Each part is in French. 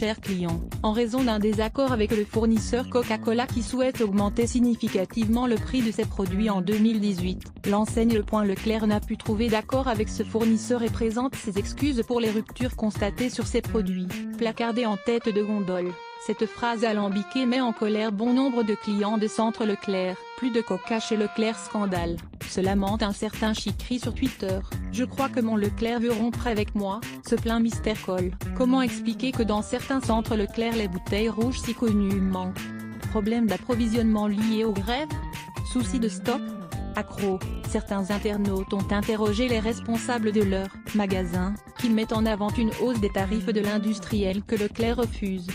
chers clients, en raison d'un désaccord avec le fournisseur Coca-Cola qui souhaite augmenter significativement le prix de ses produits en 2018. L'enseigne Leclerc n'a pu trouver d'accord avec ce fournisseur et présente ses excuses pour les ruptures constatées sur ses produits. Placardée en tête de gondole, cette phrase alambiquée met en colère bon nombre de clients de Centre Leclerc. Plus de Coca chez Leclerc, scandale, se lamente un certain Chicri sur Twitter. Je crois que mon Leclerc veut rompre avec moi, se plaint Mister Cole. Comment expliquer que dans certains centres Leclerc les bouteilles rouges si connues manquent? Problème d'approvisionnement lié aux grèves? Soucis de stock? Accro, certains internautes ont interrogé les responsables de leur magasin, qui mettent en avant une hausse des tarifs de l'industriel que Leclerc refuse.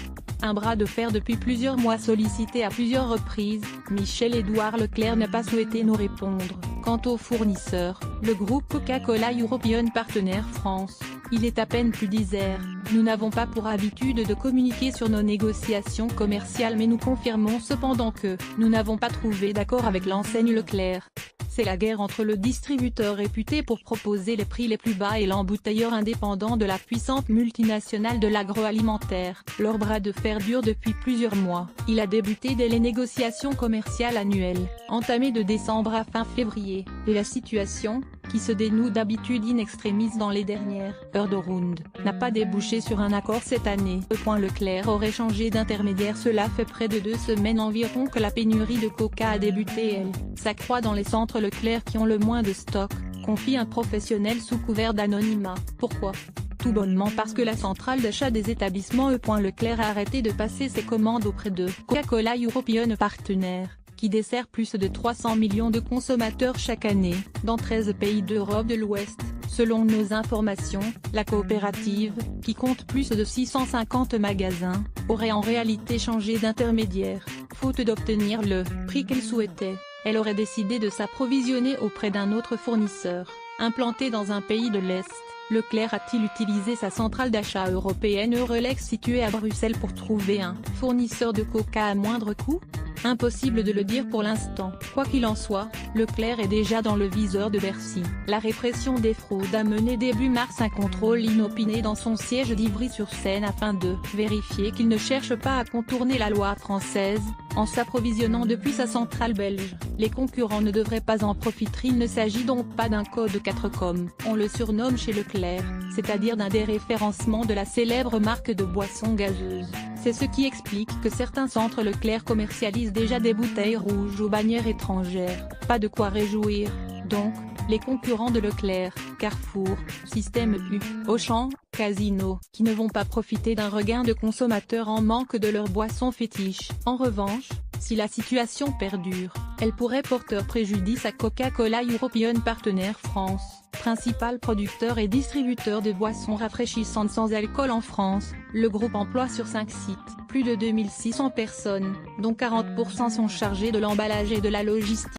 Un bras de fer depuis plusieurs mois sollicité à plusieurs reprises, Michel-Édouard Leclerc n'a pas souhaité nous répondre. Quant au fournisseur, le groupe Coca-Cola European Partner France, il est à peine plus d'Isère. Nous n'avons pas pour habitude de communiquer sur nos négociations commerciales, mais nous confirmons cependant que nous n'avons pas trouvé d'accord avec l'enseigne Leclerc. C'est la guerre entre le distributeur réputé pour proposer les prix les plus bas et l'embouteilleur indépendant de la puissante multinationale de l'agroalimentaire. Leur bras de fer dure depuis plusieurs mois. Il a débuté dès les négociations commerciales annuelles, entamées de décembre à fin février, et la situation, qui se dénoue d'habitude in extremis dans les dernières heures de round, n'a pas débouché sur un accord cette année. Leclerc aurait changé d'intermédiaire. Cela fait près de 2 semaines environ que la pénurie de Coca a débuté. Elle s'accroît dans les centres Leclerc qui ont le moins de stock, confie un professionnel sous couvert d'anonymat. Pourquoi? Tout bonnement parce que la centrale d'achat des établissements Leclerc a arrêté de passer ses commandes auprès de Coca-Cola European Partner, qui dessert plus de 300 millions de consommateurs chaque année, dans 13 pays d'Europe de l'Ouest. Selon nos informations, la coopérative, qui compte plus de 650 magasins, aurait en réalité changé d'intermédiaire. Faute d'obtenir le prix qu'elle souhaitait, elle aurait décidé de s'approvisionner auprès d'un autre fournisseur, implanté dans un pays de l'Est. Leclerc a-t-il utilisé sa centrale d'achat européenne Eurolex située à Bruxelles pour trouver un fournisseur de Coca à moindre coût? Impossible de le dire pour l'instant. Quoi qu'il en soit, Leclerc est déjà dans le viseur de Bercy. La répression des fraudes a mené début mars un contrôle inopiné dans son siège d'Ivry-sur-Seine afin de vérifier qu'il ne cherche pas à contourner la loi française, en s'approvisionnant depuis sa centrale belge. Les concurrents ne devraient pas en profiter. Il ne s'agit donc pas d'un code 4 comme on le surnomme chez Leclerc, c'est-à-dire d'un déréférencement de la célèbre marque de boissons gazeuses. C'est ce qui explique que certains centres Leclerc commercialisent déjà des bouteilles rouges aux bannières étrangères. Pas de quoi réjouir, donc, les concurrents de Leclerc, Carrefour, Système U, Auchan, Casino, qui ne vont pas profiter d'un regain de consommateurs en manque de leurs boissons fétiches. En revanche, si la situation perdure, elle pourrait porter préjudice à Coca-Cola European Partner France, principal producteur et distributeur de boissons rafraîchissantes sans alcool en France. Le groupe emploie sur 5 sites plus de 2600 personnes, dont 40% sont chargées de l'emballage et de la logistique.